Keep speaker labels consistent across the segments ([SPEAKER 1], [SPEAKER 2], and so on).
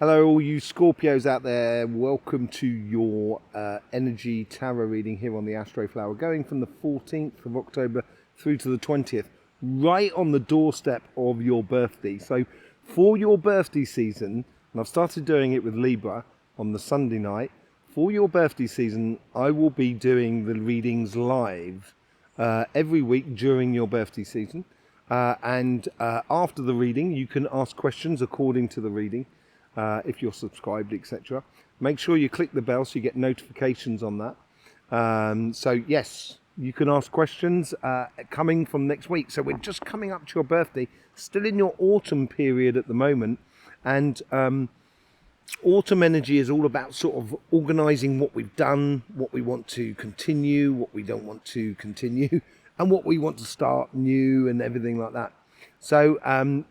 [SPEAKER 1] Hello all you Scorpios out there, welcome to your energy tarot reading here on the Astroflower, going from the 14th of October through to the 20th, right on the doorstep of your birthday. So for your birthday season, and I've started doing it with Libra on the Sunday night, for your birthday season I will be doing the readings live every week during your birthday season, and after the reading you can ask questions according to the reading. If you're subscribed, etc. Make sure you click the bell so you get notifications on that. So yes, you can ask questions coming from next week. So we're just coming up to your birthday, still in your autumn period at the moment, and autumn energy is all about sort of organising what we've done, what we want to continue, what we don't want to continue, and what we want to start new and everything like that. So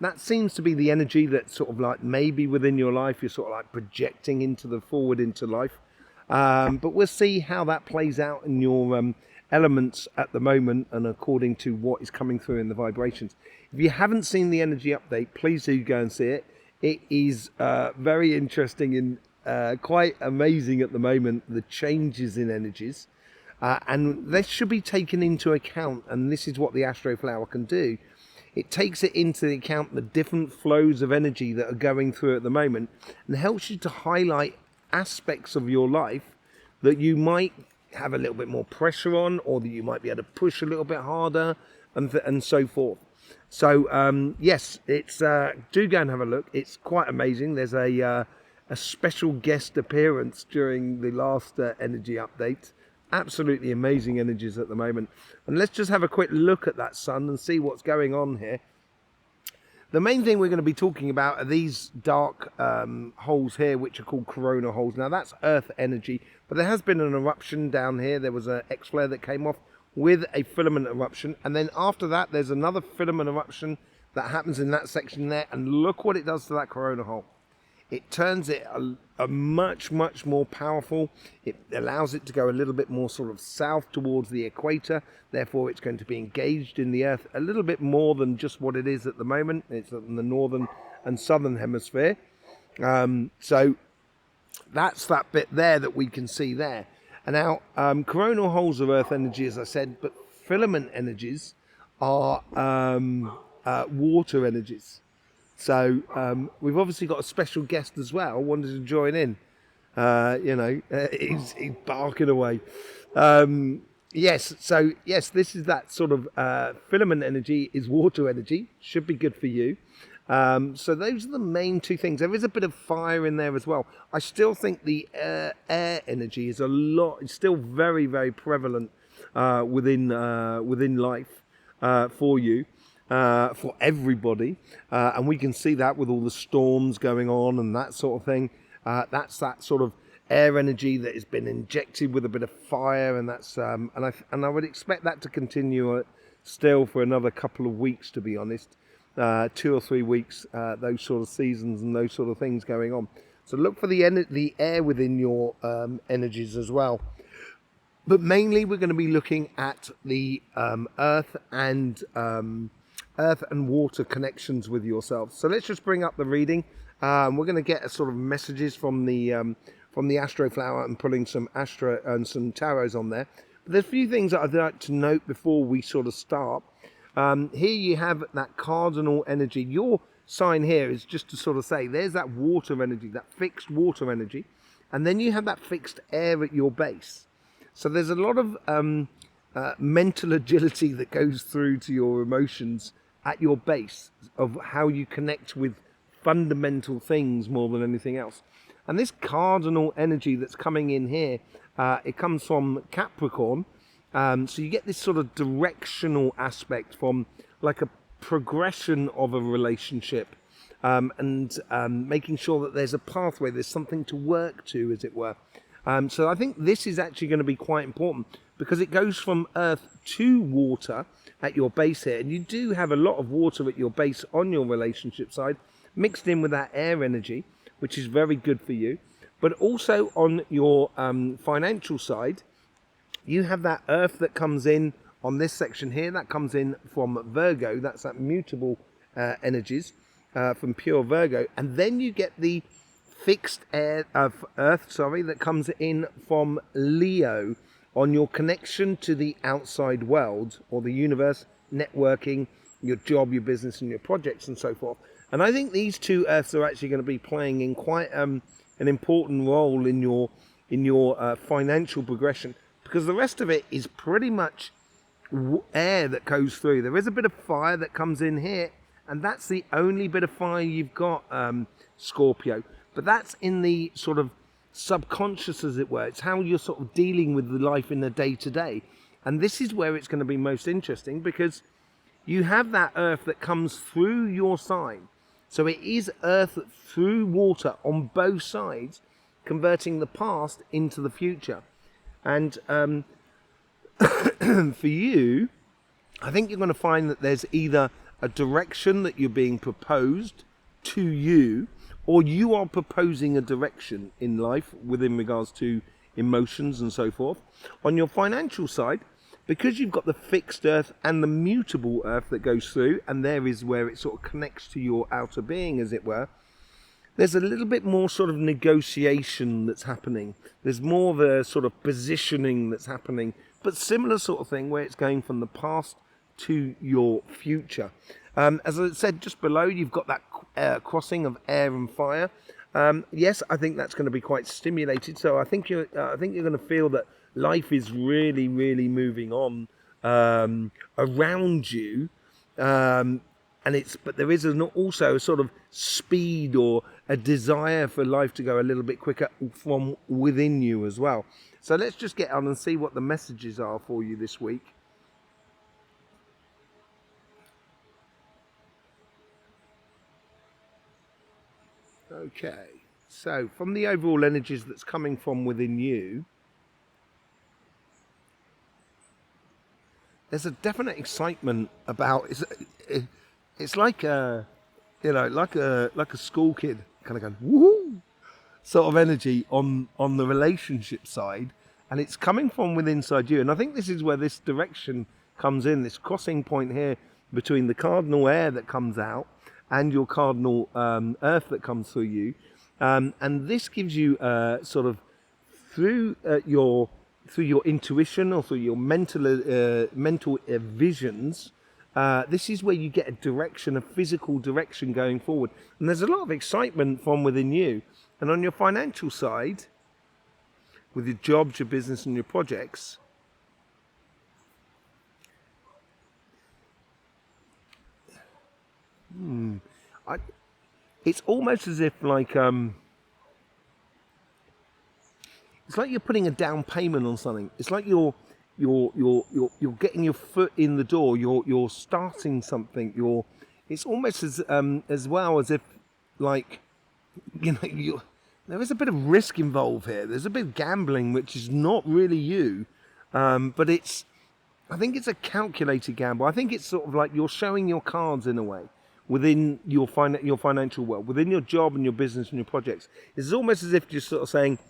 [SPEAKER 1] that seems to be the energy that's sort of like maybe within your life, you're sort of like projecting into the forward into life. But we'll see how that plays out in your elements at the moment and according to what is coming through in the vibrations. If you haven't seen the energy update, please do go and see it. It is very interesting and quite amazing at the moment, the changes in energies. And this should be taken into account, and this is what the Astroflower can do. It takes it into account the different flows of energy that are going through at the moment and helps you to highlight aspects of your life that you might have a little bit more pressure on, or that you might be able to push a little bit harder, and so forth. So yes, it's do go and have a look. It's quite amazing. There's a special guest appearance during the last energy update. Absolutely amazing energies at the moment. And let's just have a quick look at that sun and see what's going on here. The main thing we're going to be talking about are these dark holes here, which are called corona holes. Now that's earth energy, but there has been an eruption down here. There was an X-flare that came off with a filament eruption, and then after that there's another filament eruption that happens in that section there, and look what it does to that corona hole. It turns it a much more powerful. It allows it to go a little bit more sort of south towards the equator. Therefore, it's going to be engaged in the earth a little bit more than just what it is at the moment. It's in the northern and southern hemisphere. So that's that bit there that we can see there. And now, coronal holes are earth energy, as I said, but filament energies are water energies. So we've obviously got a special guest as well, wanted to join in. He's barking away. Yes, so yes, this is that sort of filament energy is water energy. Should be good for you. So those are the main two things. There is a bit of fire in there as well. I still think the air energy is it's still very prevalent within life for you. For everybody, and we can see that with all the storms going on and that sort of thing. That's that sort of air energy that has been injected with a bit of fire, and that's and I would expect that to continue still for another couple of weeks, to be honest. 2 or 3 weeks, those sort of seasons and those sort of things going on. So look for the air within your energies as well. But mainly we're going to be looking at the earth and water connections with yourself. So let's just bring up the reading. We're going to get a sort of messages from the Astroflower and pulling some astro and some tarots on there. But there's a few things that I'd like to note before we sort of start. Here you have that cardinal energy. Your sign here is just to sort of say there's that water energy, that fixed water energy, and then you have that fixed air at your base. So there's a lot of mental agility that goes through to your emotions at your base of how you connect with fundamental things more than anything else. And this cardinal energy that's coming in here, it comes from Capricorn. So you get this sort of directional aspect from like a progression of a relationship, and making sure that there's a pathway, there's something to work to, as it were. So I think this is actually going to be quite important because it goes from earth to water at your base here, and you do have a lot of water at your base on your relationship side, mixed in with that air energy, which is very good for you. But also on your financial side, you have that earth that comes in on this section here, that comes in from Virgo. That's that mutable energies from pure Virgo, and then you get the fixed air of Earth, that comes in from Leo on your connection to the outside world or the universe, networking, your job, your business, and your projects, and so forth. And I think these two Earths are actually going to be playing in quite an important role in your financial progression, because the rest of it is pretty much air that goes through. There is a bit of fire that comes in here, and that's the only bit of fire you've got, Scorpio. But that's in the sort of subconscious, as it were. It's how you're sort of dealing with the life in the day-to-day. And this is where it's going to be most interesting, because you have that Earth that comes through your sign. So it is Earth through water on both sides, converting the past into the future. And for you, I think you're going to find that there's either a direction that you're being proposed to you, or you are proposing a direction in life within regards to emotions and so forth. On your financial side, because you've got the fixed Earth and the mutable Earth that goes through, and there is where it sort of connects to your outer being, as it were, there's a little bit more sort of negotiation that's happening. There's more of a sort of positioning that's happening, but similar sort of thing where it's going from the past to your future. As I said, just below you've got that crossing of air and fire. Yes, I think that's going to be quite stimulated. So I think you're going to feel that life is really, really moving on around you, but there is also a sort of speed or a desire for life to go a little bit quicker from within you as well. So let's just get on and see what the messages are for you this week. Okay, so from the overall energies that's coming from within you, there's a definite excitement about it's like a like a school kid kind of going woohoo sort of energy on the relationship side, and it's coming from within inside you. And I think this is where this direction comes in, this crossing point here between the cardinal air that comes out and your cardinal Earth that comes through you, and this gives you sort of through your intuition or through your mental visions. This is where you get a direction, a physical direction going forward, and there's a lot of excitement from within you. And on your financial side, with your jobs, your business, and your projects, it's almost as if like it's like you're putting a down payment on something. It's like you're getting your foot in the door. You're starting something. It's almost as well as if like there is a bit of risk involved here. There's a bit of gambling, which is not really you, but I think it's a calculated gamble. I think it's sort of like you're showing your cards in a way within your financial world, within your job and your business and your projects. It's almost as if you're sort of saying,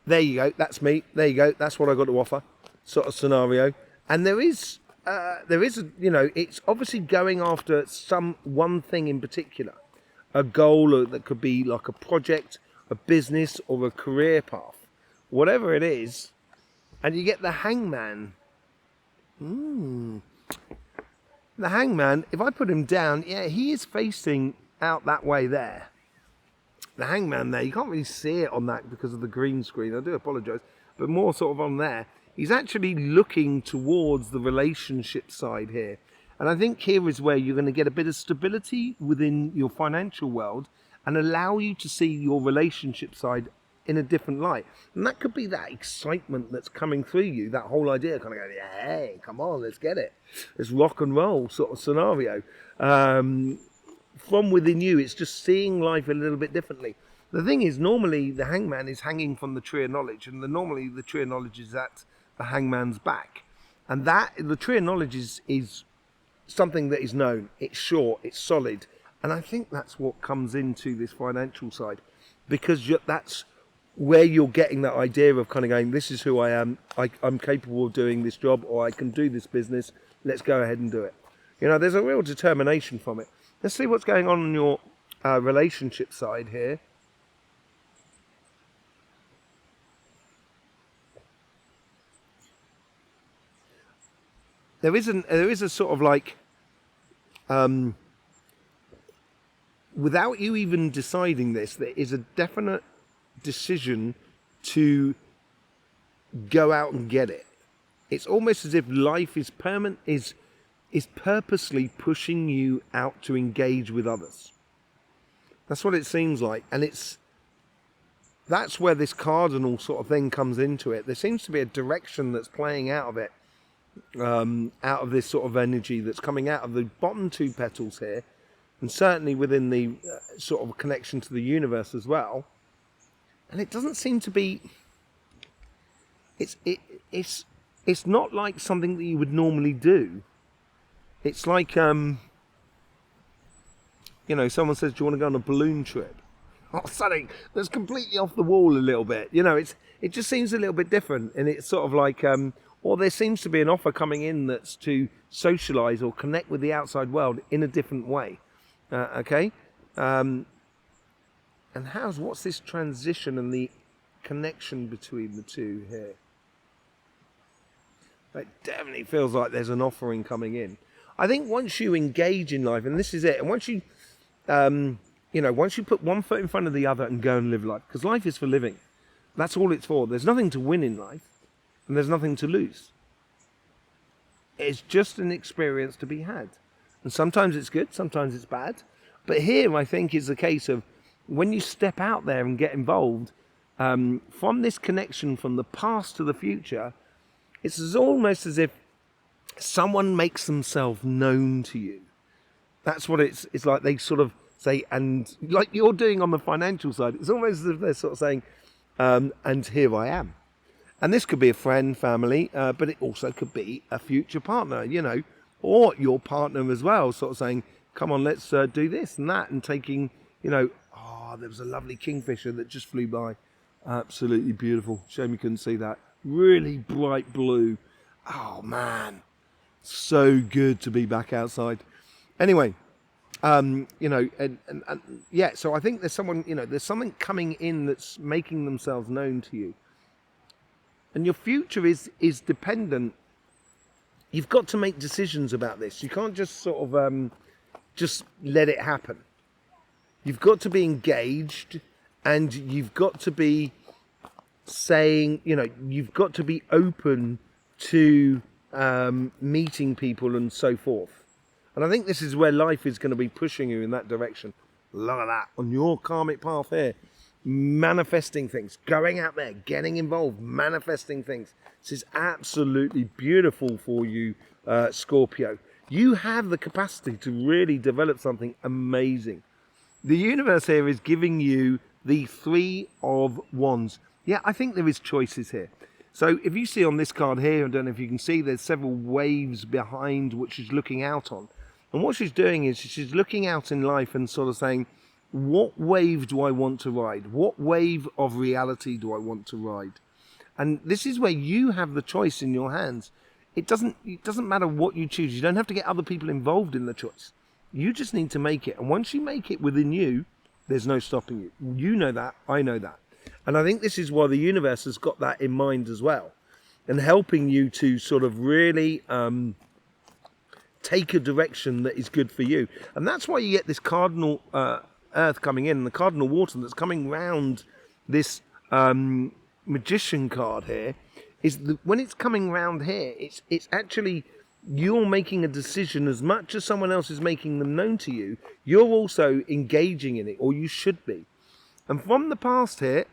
[SPEAKER 1] there you go, that's me, there you go, that's what I got to offer, sort of scenario. And there is it's obviously going after one thing in particular, a goal that could be like a project, a business, or a career path, whatever it is. And you get the hangman. The hangman, if I put him down, yeah, he is facing out that way there. The hangman there, you can't really see it on that because of the green screen, I do apologise, but more sort of on there. He's actually looking towards the relationship side here. And I think here is where you're going to get a bit of stability within your financial world and allow you to see your relationship side in a different light. And that could be that excitement that's coming through you, that whole idea, kind of going, hey, come on, let's get it. It's rock and roll sort of scenario. From within you, it's just seeing life a little bit differently. The thing is, normally the hangman is hanging from the tree of knowledge, and normally the tree of knowledge is at the hangman's back. And the tree of knowledge is something that is known, it's sure, it's solid. And I think that's what comes into this financial side, because that's where you're getting that idea of kind of going, this is who I am, I'm capable of doing this job, or I can do this business, let's go ahead and do it. There's a real determination from it. Let's see what's going on your relationship side here. there is a sort of like, without you even deciding this, there is a definite decision to go out and get it. It's almost as if life is purposely pushing you out to engage with others. That's what it seems like, and that's where this cardinal sort of thing comes into it. There seems to be a direction that's playing out of it, out of this sort of energy that's coming out of the bottom two petals here, and certainly within the sort of connection to the universe as well. And it doesn't seem to be. It's not like something that you would normally do. It's like someone says, "Do you want to go on a balloon trip?" Or something that's completely off the wall a little bit. It just seems a little bit different, and it's sort of like, or there seems to be an offer coming in that's to socialise or connect with the outside world in a different way. Okay, and what's this transition and the connection between the two here? It definitely feels like there's an offering coming in. I think once you engage in life, and this is it, and once you once you put one foot in front of the other and go and live life, because life is for living. That's all it's for. There's nothing to win in life, and there's nothing to lose. It's just an experience to be had. And sometimes it's good, sometimes it's bad. But here, I think, is the case of when you step out there and get involved, from this connection from the past to the future, it's almost as if someone makes themselves known to you. That's what it's like. They sort of say, and like you're doing on the financial side, it's almost as if they're sort of saying, and here I am. And this could be a friend, family, but it also could be a future partner, or your partner as well, sort of saying, come on, let's do this and that, and taking, there was a lovely kingfisher that just flew by. Absolutely beautiful. Shame you couldn't see that. Really bright blue. Oh man, so good to be back outside. Anyway, yeah, so I think there's someone, there's something coming in that's making themselves known to you. And your future is dependent. You've got to make decisions about this. You can't just sort of just let it happen. You've got to be engaged, and you've got to be saying, you've got to be open to meeting people and so forth. And I think this is where life is going to be pushing you in that direction. Look at that, on your karmic path here. Manifesting things, going out there, getting involved, manifesting things. This is absolutely beautiful for you, Scorpio. You have the capacity to really develop something amazing. The universe here is giving you the Three of Wands. Yeah, I think there is choices here. So if you see on this card here, I don't know if you can see, there's several waves behind which she's looking out on. And what she's doing is she's looking out in life and sort of saying, what wave do I want to ride? What wave of reality do I want to ride? And this is where you have the choice in your hands. It doesn't matter what you choose. You don't have to get other people involved in the choice. You just need to make it. And once you make it within you, there's no stopping you. You know that. I know that. And I think this is why the universe has got that in mind as well, and helping you to sort of really take a direction that is good for you. And that's why you get this cardinal earth coming in, and the cardinal water that's coming round this magician card here, is when it's coming round here, it's actually you're making a decision as much as someone else is making them known to you. You're also engaging in it, or you should be. And from the past here,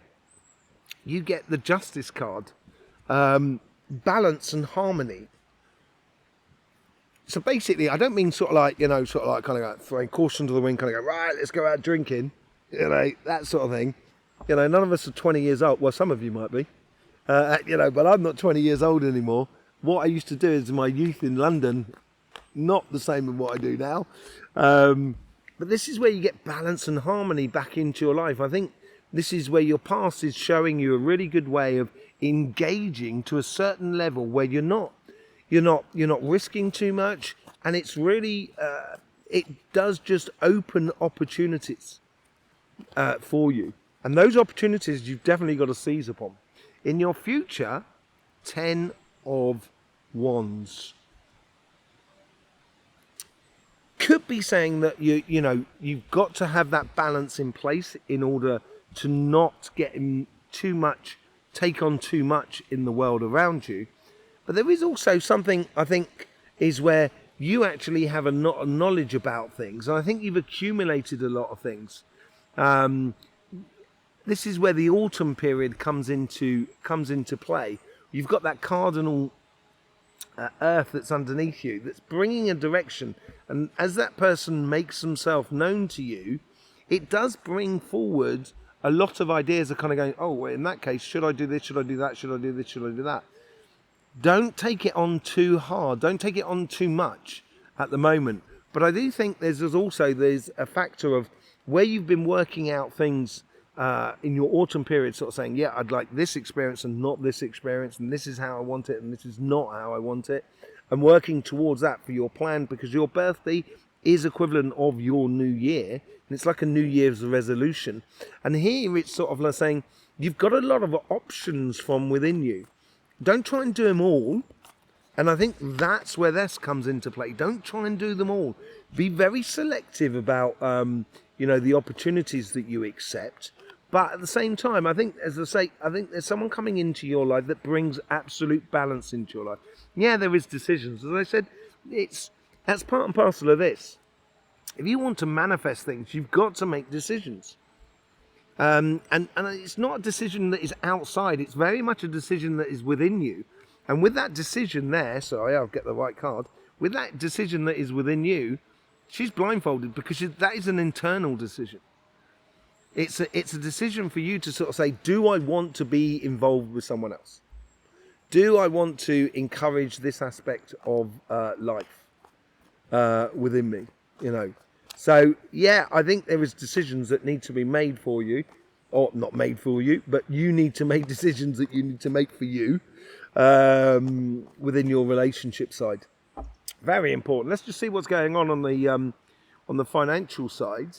[SPEAKER 1] you get the Justice card, balance and harmony. So basically, I don't mean sort of like, kind of like throwing caution to the wind, kind of go, right, let's go out drinking, that sort of thing. None of us are 20 years old. Well, some of you might be, but I'm not 20 years old anymore. What I used to do is in my youth in London, not the same as what I do now. But this is where you get balance and harmony back into your life. I think this is where your past is showing you a really good way of engaging to a certain level where you're not risking too much, and it's really it does just open opportunities for you, and those opportunities you've definitely got to seize upon. In your future, 10 of Wands. could be saying that you know you've got to have that balance in place in order to not get in too much, take on too much in the world around you. But there is also something I think is where you actually have a knowledge about things, and I think you've accumulated a lot of things. This is where the autumn period comes into play. You've got that cardinal earth that's underneath you, that's bringing a direction, and as that person makes themselves known to you, it does bring forward a lot of ideas are kind of going, oh, well, in that case, should I do this, should I do that, should I do this, should I do that? Don't take it on too hard, don't take it on too much at the moment. But I do think there's a factor of where you've been working out things in your autumn period, sort of saying, yeah, I'd like this experience and not this experience, and this is how I want it and this is not how I want it, and working towards that for your plan, because your birthday is equivalent of your new year, and it's like a New Year's resolution. And here it's sort of like saying you've got a lot of options from within you. Don't try and do them all. And I think that's where this comes into play. Don't try and do them all. Be very selective about, you know, the opportunities that you accept. But at the same time, I think, as I say, I think there's someone coming into your life that brings absolute balance into your life. Yeah, there is decisions. As I said, that's part and parcel of this. If you want to manifest things, you've got to make decisions. And it's not a decision that is outside. It's very much a decision that is within you. And with that decision there, sorry, I'll get the right card. With that decision that is within you, she's blindfolded because that is an internal decision. It's a decision for you to sort of say, do I want to be involved with someone else? Do I want to encourage this aspect of life within me? You know. So, yeah, I think there is decisions that need to be made for you, or not made for you, but you need to make decisions that you need to make for you within your relationship side. Very important. Let's just see what's going on the financial side.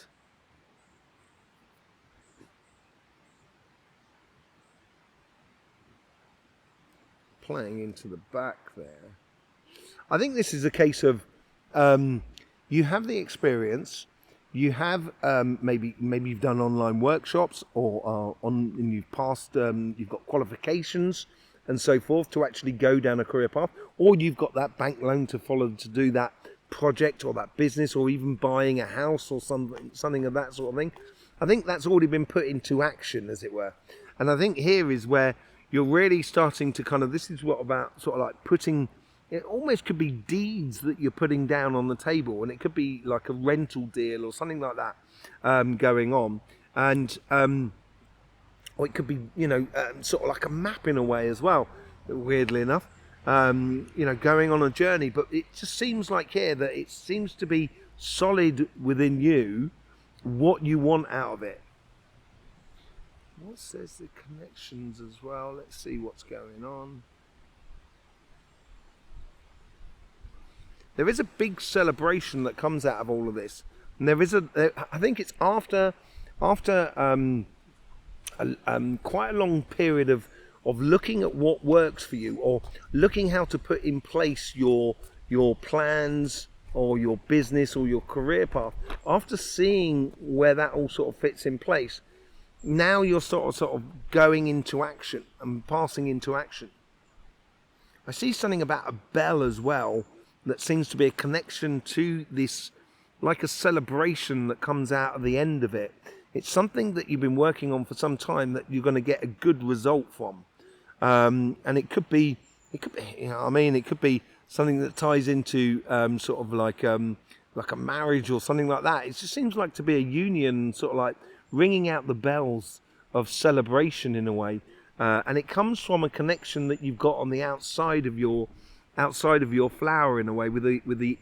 [SPEAKER 1] Playing into the back there. I think this is a case of you have the experience, you have maybe you've done online workshops, or and you've passed, you've got qualifications and so forth to actually go down a career path, or you've got that bank loan to follow to do that project or that business, or even buying a house or something of that sort of thing. I think that's already been put into action, as it were. And I think here is where you're really starting to kind of, this is what about sort of like putting, it almost could be deeds that you're putting down on the table, and it could be like a rental deal or something like that going on. And or it could be, you know, sort of like a map in a way as well, weirdly enough, you know, going on a journey. But it just seems like here that it seems to be solid within you what you want out of it. What says the connections as well? Let's see what's going on. There is a big celebration that comes out of all of this, and I think it's after quite a long period of looking at what works for you, or looking how to put in place your plans or your business or your career path. After seeing where that all sort of fits in place, now you're sort of going into action and passing into action. I see something about a bell as well that seems to be a connection to this, like a celebration that comes out of the end of it. It's something that you've been working on for some time that you're going to get a good result from. And it could be, you know what I mean? It could be something that ties into sort of like a marriage or something like that. It just seems like to be a union, sort of like ringing out the bells of celebration in a way. And it comes from a connection that you've got on the outside of your flower in a way, with the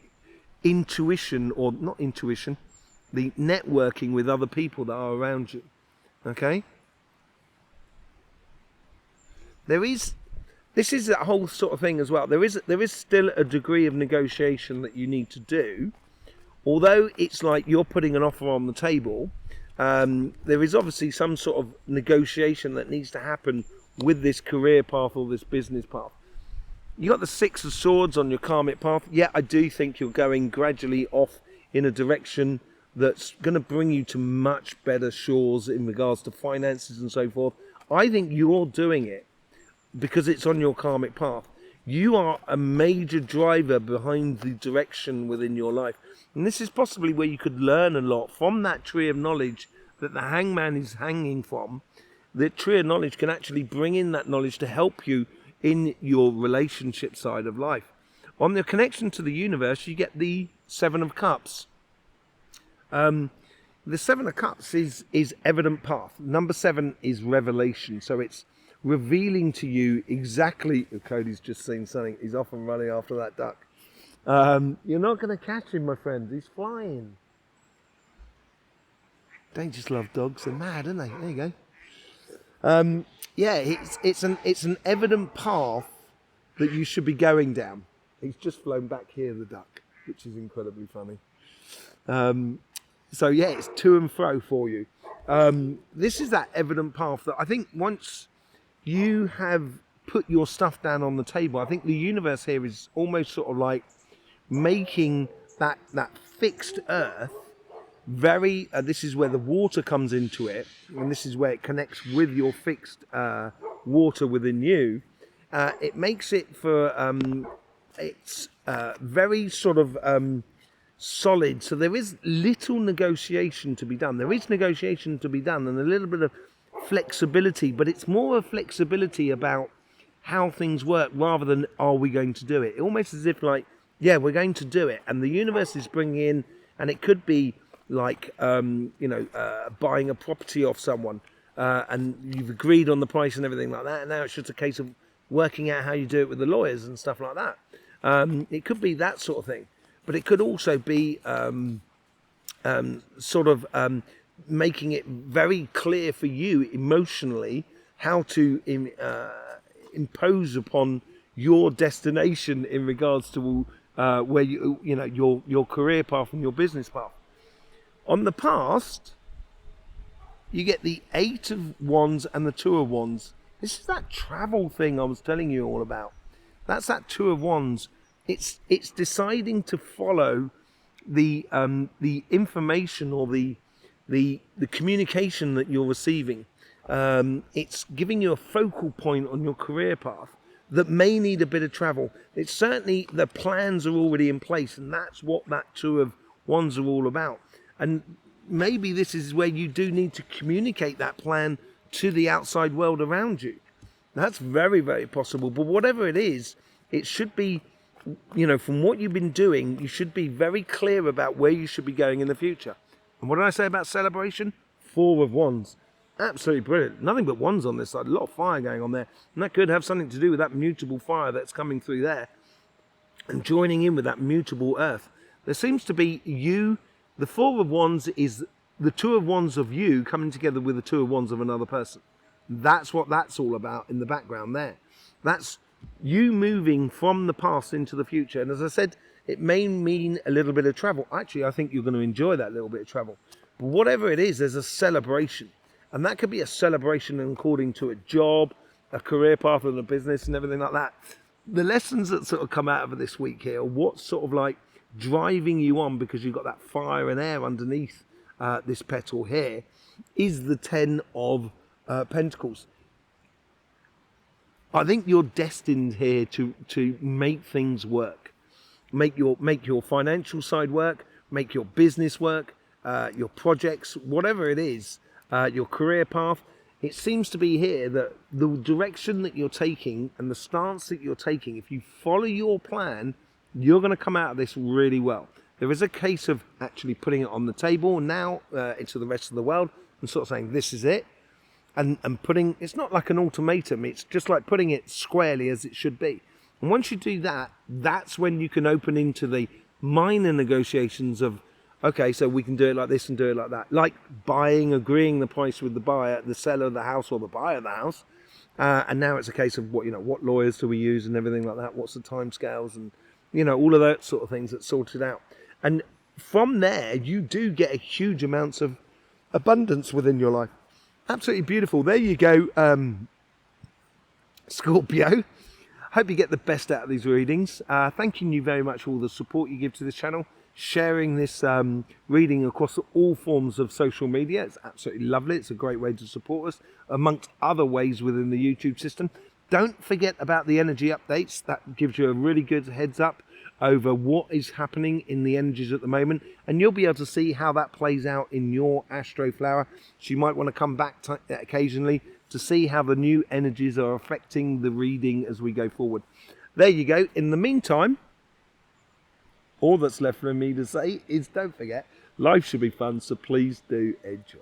[SPEAKER 1] intuition, or not intuition, the networking with other people that are around you. Okay? This is that whole sort of thing as well. There is still a degree of negotiation that you need to do. Although it's like you're putting an offer on the table, there is obviously some sort of negotiation that needs to happen with this career path or this business path. You got the Six of Swords on your karmic path. Yeah, I do think you're going gradually off in a direction that's going to bring you to much better shores in regards to finances and so forth. I think you're doing it because it's on your karmic path. You are a major driver behind the direction within your life. And this is possibly where you could learn a lot from that tree of knowledge that the hangman is hanging from. The tree of knowledge can actually bring in that knowledge to help you in your relationship side of life. On the connection to the universe, you get the Seven of Cups. The Seven of Cups is evident path. Number 7 is revelation. So it's revealing to you exactly... Oh, Cody's just seen something. He's off and running after that duck. You're not going to catch him, my friend. He's flying. They just love dogs. They're mad, aren't they? There you go. Yeah, it's an evident path that you should be going down. He's just flown back here, the duck, which is incredibly funny. So yeah, it's to and fro for you. This is that evident path that I think once you have put your stuff down on the table, I think the universe here is almost sort of like making that fixed earth very, this is where the water comes into it, and this is where it connects with your fixed water within you. It makes it for, it's very sort of solid, so there is little negotiation to be done. There is negotiation to be done and a little bit of flexibility, but it's more a flexibility about how things work rather than are we going to do it. Almost as if like, yeah, we're going to do it, and the universe is bringing in, and it could be like buying a property off someone, and you've agreed on the price and everything like that, and now it's just a case of working out how you do it with the lawyers and stuff like that. It could be that sort of thing, but it could also be making it very clear for you emotionally how to impose upon your destination in regards to where your career path and your business path. On the past, you get the 8 of Wands and the 2 of Wands. This is that travel thing I was telling you all about. That's that 2 of Wands. It's deciding to follow the information or the communication that you're receiving. It's giving you a focal point on your career path that may need a bit of travel. It's certainly, the plans are already in place, and that's what that 2 of Wands are all about. And maybe this is where you do need to communicate that plan to the outside world around you. That's very, very possible. But whatever it is, it should be, from what you've been doing, you should be very clear about where you should be going in the future. And what did I say about celebration? 4 of Wands. Absolutely brilliant. Nothing but wands on this side. A lot of fire going on there. And that could have something to do with that mutable fire that's coming through there. And joining in with that mutable earth. There seems to be you. The 4 of Wands is the 2 of Wands of you coming together with the 2 of Wands of another person. That's what that's all about in the background there. That's you moving from the past into the future. And as I said, it may mean a little bit of travel. Actually, I think you're going to enjoy that little bit of travel. But whatever it is, there's a celebration. And that could be a celebration according to a job, a career path and a business and everything like that. The lessons that sort of come out of this week here, what's sort of like driving you on because you've got that fire and air underneath this petal here, is the 10 of Pentacles. I think you're destined here to make things work. Make your financial side work, make your business work, your projects, whatever it is, your career path. It seems to be here that the direction that you're taking and the stance that you're taking, if you follow your plan, you're going to come out of this really well. There is a case of actually putting it on the table now into the rest of the world and sort of saying, this is it. And putting, it's not like an ultimatum, it's just like putting it squarely as it should be. And once you do that, that's when you can open into the minor negotiations of, okay, so we can do it like this and do it like that. Like agreeing the price with the buyer, the seller of the house or the buyer of the house. And now it's a case of what lawyers do we use and everything like that. What's the timescales and, all of that sort of things that's sorted out. And from there, you do get a huge amounts of abundance within your life. Absolutely beautiful. There you go, Scorpio. Hope you get the best out of these readings. Thanking you very much for all the support you give to this channel. sharing this reading across all forms of social media. It's absolutely lovely. It's a great way to support us, amongst other ways within the YouTube system. Don't forget about the energy updates. That gives you a really good heads up over what is happening in the energies at the moment, and you'll be able to see how that plays out in your Astroflower. So you might want to come back occasionally to see how the new energies are affecting the reading as we go forward. There you go. In the meantime, all that's left for me to say is don't forget, life should be fun, so please do enjoy.